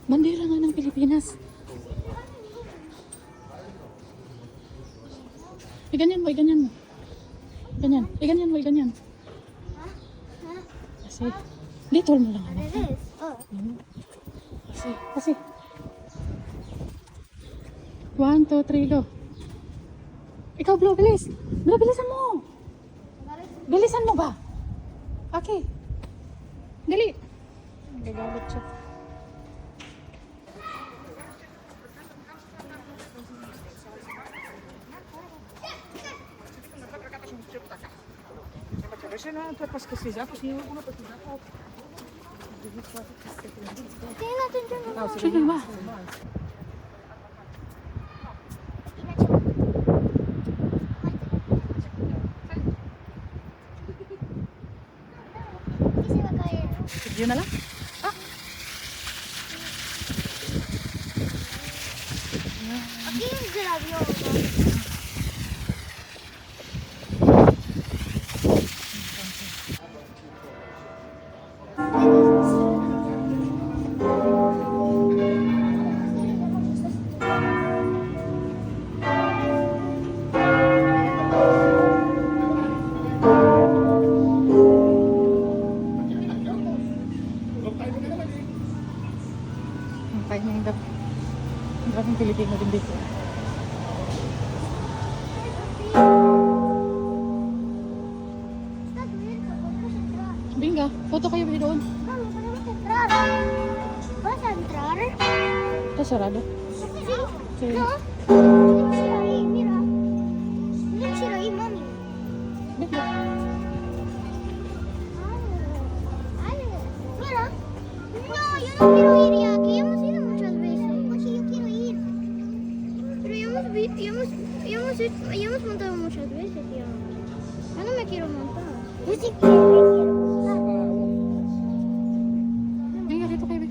Bandera nga ng Pilipinas. Iganyan mo, iganyan mo. Ganyan, iganyan mo, iganyan. Kasi, dito mo lang ako. Kasi. 1, 2, 3, go. Ikaw, Blue, bilis. Blue, bilisan mo. Bilisan mo ba? Okay. Dali. Gagalit siya. Sige ba? Yun na lang? Ah! Aquí es del avión. Kahit na yung daming Pilipino din dito. Binga, foto kayo doon. Vamos, podemos entrar. ¿Vas a entrar? Está sarado. Sí. Sí. No. Tienes que ir ahí, mira. Tienes que ir ahí, mami. Binga. Ay, mira. No, yo no quiero ir ya. Aquí hemos ido muchas veces. Pues sí, yo quiero ir. Pero ya hemos montado muchas veces ya. Yo no me quiero montar. Yo sí quiero, me quiero montar. Binga, dito kayo.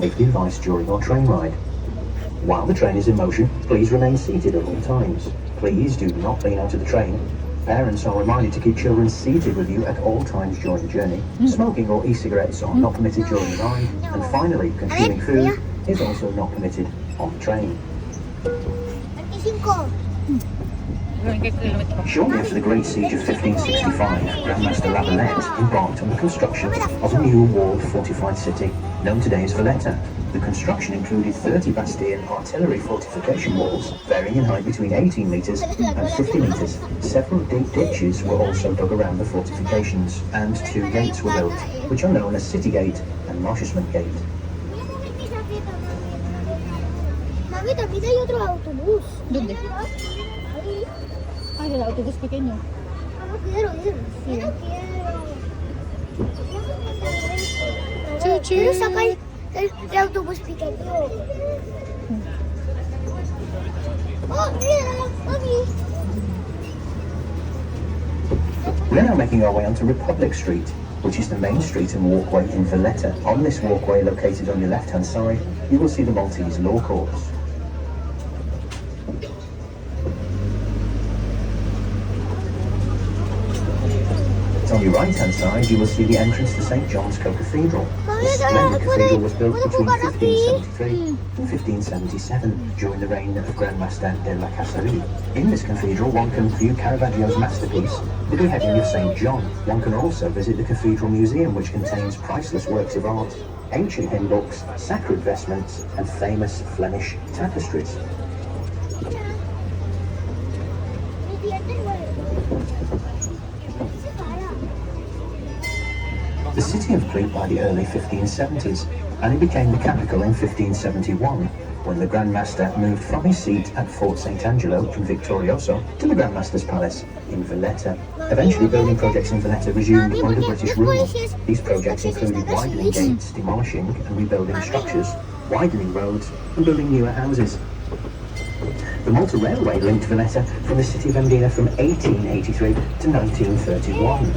Safety advice during your train ride. While the train is in motion, please remain seated at all times. Please do not lean out of the train. Parents are reminded to keep children seated with you at all times during the journey. Smoking or e-cigarettes are not permitted during the ride. And finally, consuming food is also not permitted on the train. 25. Shortly after the Great Siege of 1565, Grandmaster Lavalette embarked on the construction of a new walled fortified city, known today as Valletta. The construction included 30 bastion artillery fortification walls, varying in height between 18 metres and 50 metres. Several deep ditches were also dug around the fortifications, and 2 gates were built, which are known as City Gate and Marchesment Gate. Mami, también hay otro autobús. ¿Dónde? Ahí. Ay, el autobús pequeño. No quiero ir. Yo no quiero. Chuchu. Quiero sacar el autobús pequeño. Oh, mira, mami. We're now making our way onto Republic Street, which is the main street and walkway in Valletta. On this walkway, located on your left-hand side, you will see the Maltese Law Courts. On your right-hand side, you will see the entrance to St. John's Co-Cathedral. This splendid cathedral was built between 1573 and 1577 during the reign of Grandmaster de la Caserie. In this cathedral, one can view Caravaggio's masterpiece, The Beheading of St. John. One can also visit the Cathedral Museum, which contains priceless works of art, ancient hymn books, sacred vestments, and famous Flemish tapestries. The city of Crete by the early 1570s, and it became the capital in 1571. when the Grand Master moved from his seat at Fort St. Angelo in Victorioso to the Grand Master's Palace in Valletta. Eventually, building projects in Valletta resumed under British rule. These projects included widening gates, demolishing and rebuilding structures, widening roads, and building newer houses. The Malta Railway linked Valletta from the city of Mdina from 1883 to 1931.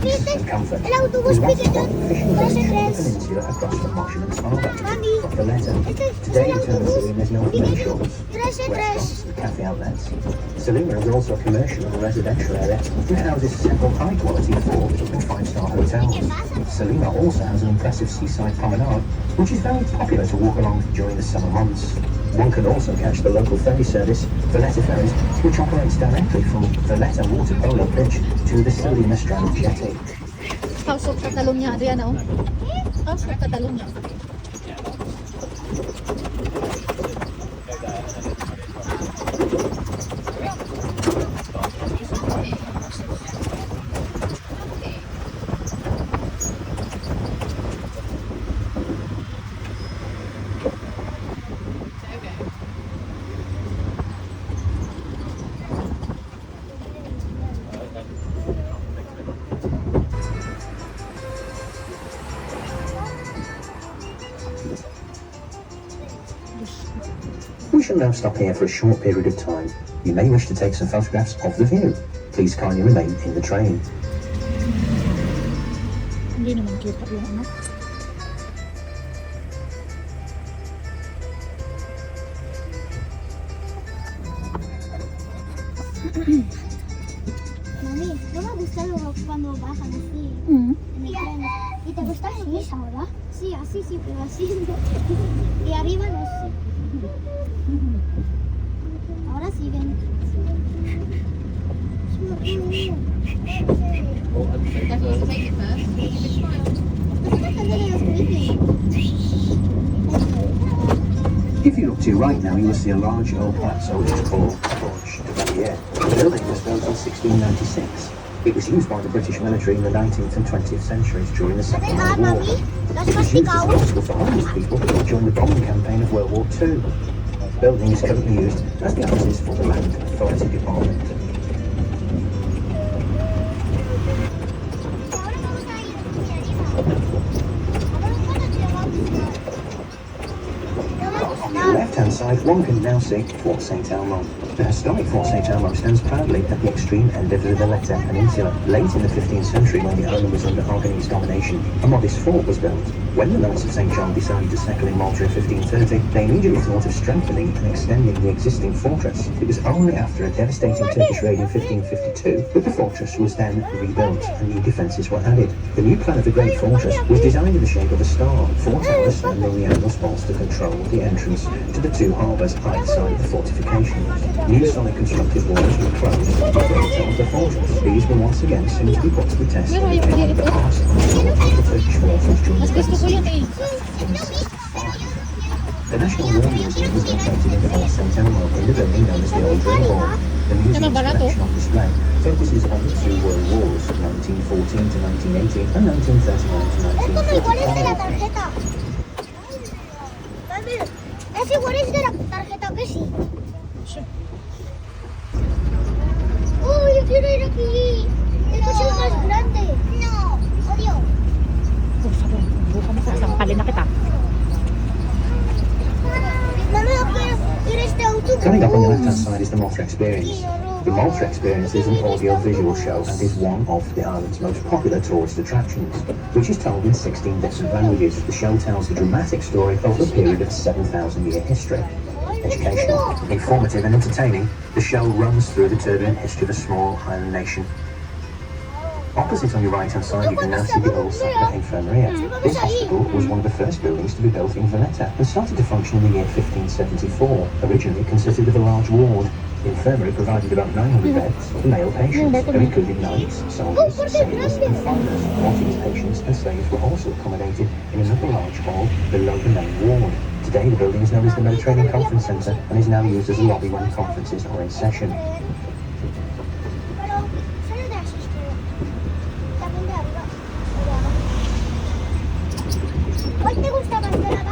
Peace and comfort was once a fishing village on the peninsula across from Marshman's Harbour. Valletta. Today in terms of there's no shops, restaurants and cafe outlets. Salima is also a commercial and residential area and houses several high-quality 4- and 5-star hotels. Salima also has an impressive seaside promenade, which is very popular to walk along during the summer months. One can also catch the local ferry service, Valletta Ferries, which operates directly from Valletta Water Polo Pitch to the Salima Strand Jetty. House of Catalonia, Adriana, oh. House of Catalonia. We shall now stop here for a short period of time. You may wish to take some photographs of the view. Please kindly remain in the train. Hindi naman kita yung ano. Mami, ¿no me gusta cuando bajan así? En el tren. ¿Y te gusta así ahora? Sí, así sí, pero así no. Y arriba no sé. Ahora sí ven. If you look to your right now, you will see a large old palazzo which is called Porch de Valier. The building was built in 1696. It was used by the British military in the 19th and 20th centuries during the Second World War. It was used as a hospital for homeless people during the bombing campaign of World War II. The building is currently used as the offices for the Land Authority Department. On the left-hand side, one can now see Fort St. Elmo. The historic Fort St. Elmo stands proudly at the extreme end of the Valletta Peninsula. Late in the 15th century, when the island was under Aragonese domination, a modest fort was built. When the Knights of St. John decided to settle in Malta in 1530, they immediately thought of strengthening and extending the existing fortress. It was only after a devastating Turkish raid in 1552 that the fortress was then rebuilt and new defences were added. The new plan of the Great Fortress was designed in the shape of a star, 4 towers standing the angle spots to control the entrance to the 2 harbours either side of the fortifications. New solid constructed walls were closed to the front of the fortress. These were once again soon to be put to the test in the past of the Turkish forces during Mas gusto ko yun eh. the National War Museum was located in the Fort St. Elmo in the building known as the Old Drill Hall. The museum's collection on display focuses on the 2 world wars, 1914 to 1918 and 1939 to Esto igual es de la 1945. tarjeta. Es igual es de la tarjeta que sí. Oh, yo quiero ir aquí. El coche es más grande. No, odio. Oh, sabi, buka mo sa sampalin na kita. Mama, yo quiero ir a este auto. Coming up on the left-hand side is the Malta Experience. The Malta Experience is an audio-visual show and is one of the island's most popular tourist attractions, which is told in 16 different languages. The show tells the dramatic story over a period of 7,000-year history. Educational, informative and entertaining, the show runs through the turbulent history of a small island nation. Opposite on your right-hand side, you can now see the old Sacra Infermeria. This hospital was one of the first buildings to be built in Valletta and started to function in the year 1574. Originally, it consisted of a large ward. The infirmary provided about 900 beds for male patients, who included knights, soldiers, sailors and farmers. While these patients and slaves were also accommodated in another large hall below the main ward. Today, the building is known as the Mediterranean Conference Centre and is now used as a lobby when conferences are in session. Pero, solo de asistir. También de arriba. ¿Cuál te gusta más de la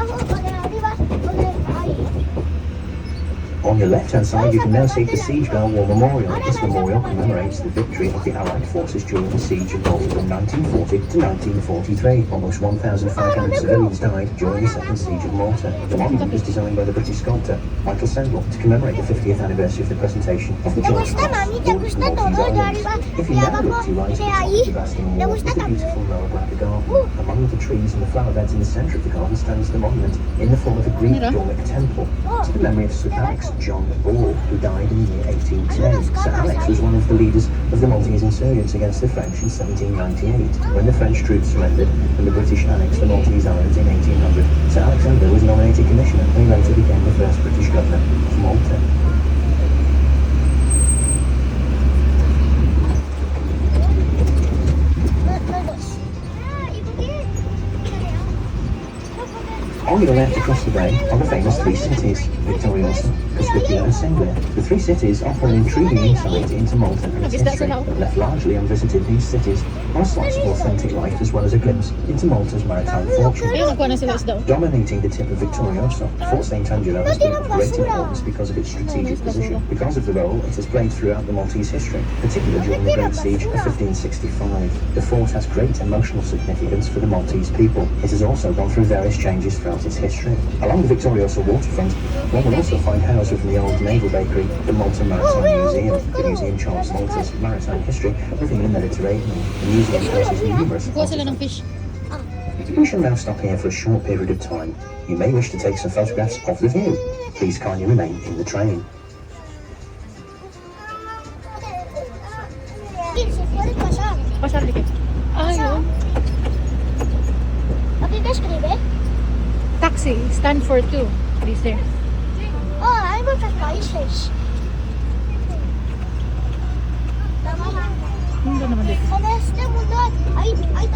On your left-hand side, you can now see the Siege Bell War Memorial. This memorial commemorates the victory of the Allied forces during the Siege of Malta from 1940 to 1943. Almost 1,500 civilians died during the Second Siege of Malta. The monument was designed by the British sculptor Michael Sandel to commemorate the 50th anniversary of the presentation of the George Cross aboard the Maltese Islands. If you now look to your right at the top of the Bastion Wall, is the beautiful lower Braca Garden. Among the trees and the flower beds in the centre of the garden stands the monument in the form of a Greek Doric temple to the memory of Sir Alex John Ball, who died in the year 1810. Sir Alex was one of the leaders of the Maltese insurgents against the French in 1798. When the French troops surrendered and the British annexed the Maltese Islands in 1800, Sir Alexander was nominated commissioner and he later became the first British governor of Malta. On your left across the bay are the famous three cities, Victoriosa, Caspicula and Sanglia. The three cities offer an intriguing insight into Malta and its history. Left largely unvisited, these cities are a slice of authentic life as well as a glimpse into Malta's maritime fortune. Dominating the tip of Victoriosa, Fort St. Angelo has been of great importance because of its strategic position, because of the role it has played throughout the Maltese history, particularly during the Great Siege of 1565. The fort has great emotional significance for the Maltese people. It has also gone through various changes throughout its history. Along the Victoriosa waterfront, one will also find housed within the old naval bakery the Malta Maritime Museum. The museum charts Malta's maritime history within the Mediterranean. The museum houses numerous artifacts. We shall now stop here for a short period of time. You may wish to take some photographs of the view. Please kindly remain in the train. Taxi, stand for two. Please there. Oh, I want the prices.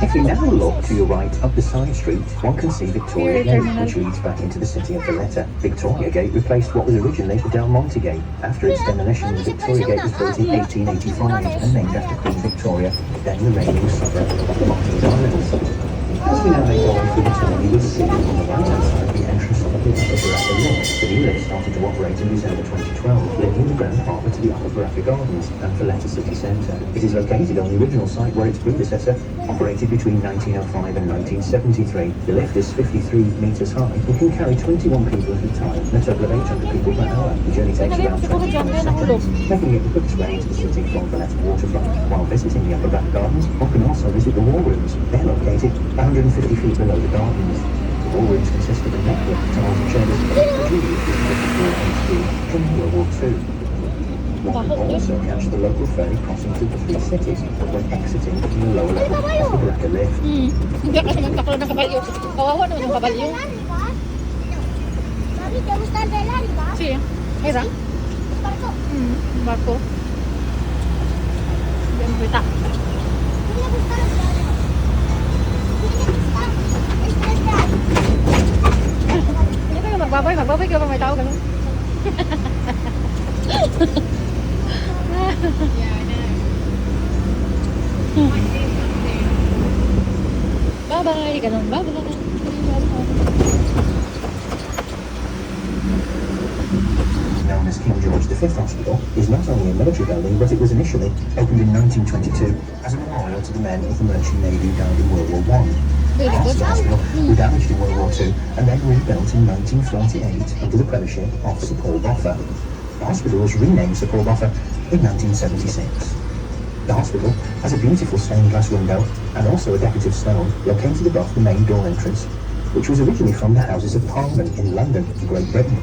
If you now look to your right up the side street, one can see Victoria Gate, which leads back into the city of Valletta. Victoria Gate replaced what was originally the Del Monte Gate. After its demolition, Victoria Gate was built in 1885 and named after Queen Victoria, then the reigning sovereign of the Maltese Islands. As we now make our way through the town, you will see on the right-hand side the entrance of the Upper Baraka lift. The new lift started to operate in December 2012, linking the Grand Harbour to the Upper Baraka Gardens and Valletta city centre. It is located on the original site where its predecessor operated between 1905 and 1973. The lift is 53 metres high and can carry 21 people at a time and a total of 800 people per hour. The journey takes around 25 seconds, making it the quickest way into the city from Valletta waterfront. While visiting the Upper Baraka Gardens, one can also visit the war rooms. They're located 150 feet below the gardens. The war rooms consist of a network of tunnels and chambers which were used as during World War II. One can also catch the local ferry crossing to the three cities when exiting from the lower level of the Baraka lift. Hindi kasi magkakaroon ng kabalyo. Kawawa naman yung kabalyo. Si, Ira? Barko. Yan, kita. Hindi ka magbabay ka pa may tao gano'n. Bye-bye, ganun, bye-bye. Known as King George V Hospital, is not only a military building, but it was initially opened in 1922 as a memorial to the men of the Merchant Navy who died in World War I. The hospital were damaged in World War II and then rebuilt in 1948 under the premiership of Sir Paul Boffa. The hospital was renamed Sir Paul Boffa in 1976. The hospital has a beautiful stained glass window and also a decorative stone located above the main door entrance, which was originally from the Houses of Parliament in London, Great Britain.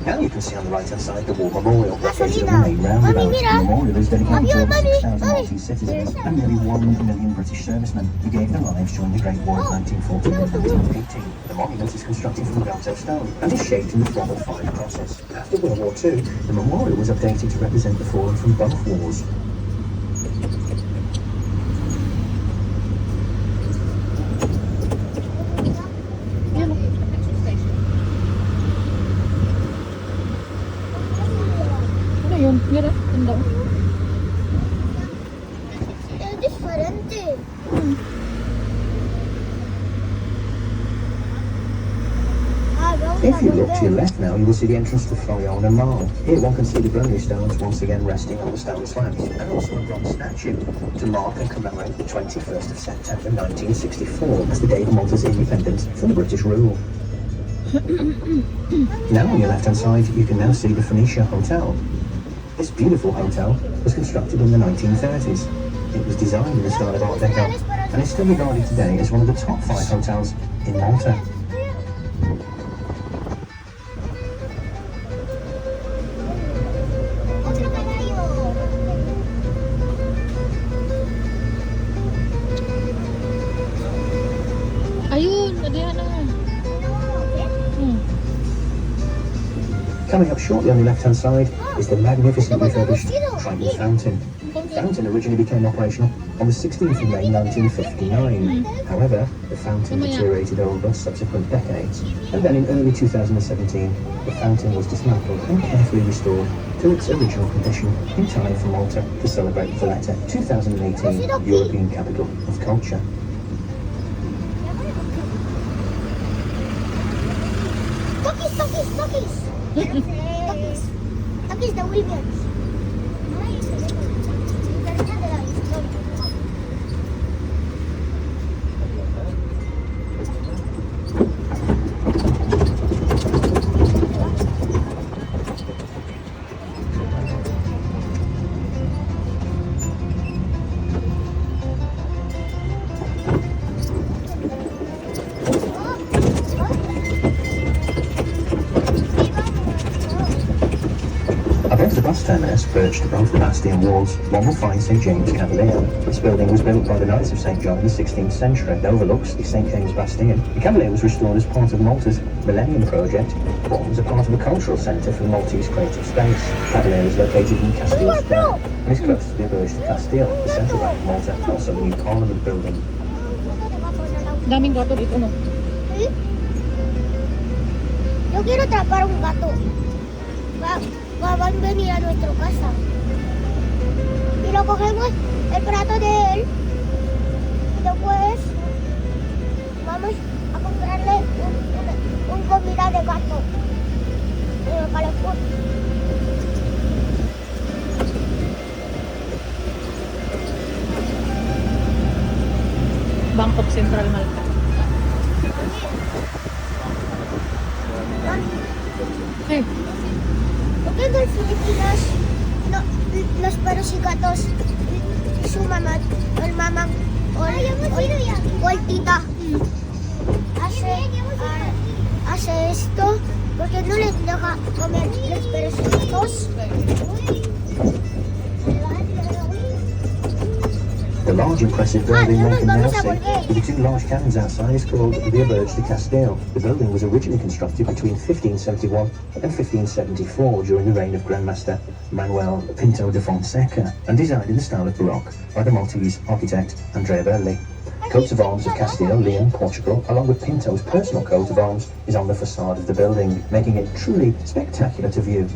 Now you can see on the right-hand side the War Memorial, located on the main roundabout. The memorial is dedicated to over 6,000 Maltese citizens and nearly 1 million British servicemen who gave their lives during the Great War of 1914 and 1918. The monument is constructed from Gato stone and is shaped in the form of 5 crosses. After World War II, the memorial was updated to represent the fallen from both wars. Ayun, mira, ganda. Es diferente. If you look to your left now, you will see the entrance to Florian and Marl. Here one can see the granary stones once again resting on the stone slabs, and also a bronze statue to mark and commemorate the 21st of September 1964 as the day of Malta's independence from British rule. Now on your left-hand side, you can now see the Phoenicia Hotel. This beautiful hotel was constructed in the 1930s. It was designed in the style of Art Deco and is still regarded today as one of the top 5 hotels in Malta. Ayun, adihan na. Coming up shortly on the left-hand side is the magnificent refurbished Triton Fountain. The fountain originally became operational on the 16th of May 1959. However, the fountain deteriorated over subsequent decades, and then in early 2017, the fountain was dismantled and carefully restored to its original condition in time for Malta to celebrate Valletta 2018 European Capital of Culture. Takis the Williams. Above the bus terminus, perched above the bastion walls, one will find St James Cavalier. This building was built by the Knights of St John in the 16th century. It overlooks the St James Bastion. The Cavalier was restored as part of Malta's Millennium Project, but was a part of a cultural centre for the Maltese creative space. Cavalier is located in Castile Square and is close to the Auberge de Castile, the central bank of Malta, and also the new Parliament building. Daming gato dito, no? Yo quiero atrapar un gato. Va a venir a nuestra casa. Y lo cogemos el plato de él. Y después vamos a comprarle un comida de gato. En el calefón. Bangkok Central Malta. Okay. ¿Por qué en las Filipinas los perros y gatos y su mamá, o el mamá, o el tita hace esto? Porque no les deja comer los perros y gatos. The large impressive building one can now see with the two large cannons outside is called the Auberge de Castile. The building was originally constructed between 1571 and 1574 during the reign of Grandmaster Manuel Pinto de Fonseca and designed in the style of Baroque by the Maltese architect Andrea Belli. Coats of arms of Castile, Leon, Portugal, along with Pinto's personal coat of arms, is on the facade of the building, making it truly spectacular to view.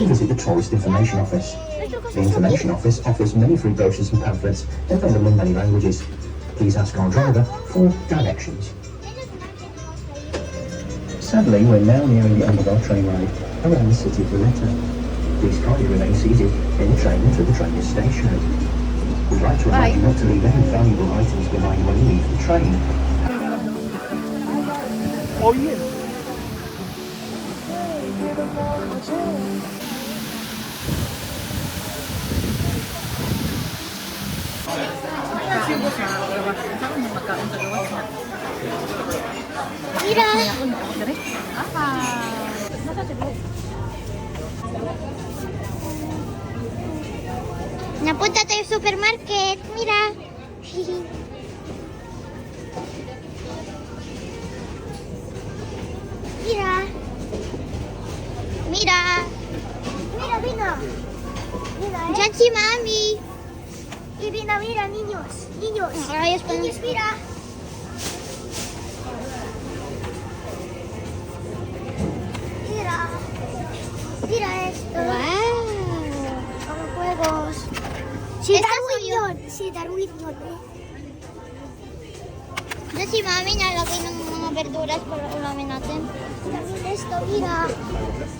Visit the Tourist Information Office. The Information Office offers many free brochures and pamphlets available in many languages. Please ask our driver for directions. Sadly, we're now nearing the end of our train ride around the city of Valletta. Please kindly remain seated in the train until the train is stationary. We'd like to remind you not to leave any valuable items behind when you leave the train. Oh yeah. Mira. Napunta tayo sa supermarket. Mira. Mira. Mira, Mira, Vina. Mira, dyan si Mami. Y Vina, mira, niños. Niños. Ayos pa Niños, mira. Mira. Mira esto. Wow. Mga juegos. Si Estas Darwin son yun. Si Darwin yun. Dyan si Mami nalagay ng mga verduras para ulamin natin. Darwin esto, mira.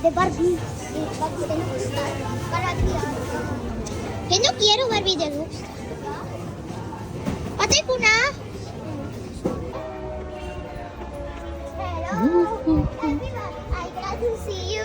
De Barbie. De Barbie de gusta. Para ti. Que no quiero Barbie Deluxe. Patay ko na. Hello. I got to see you.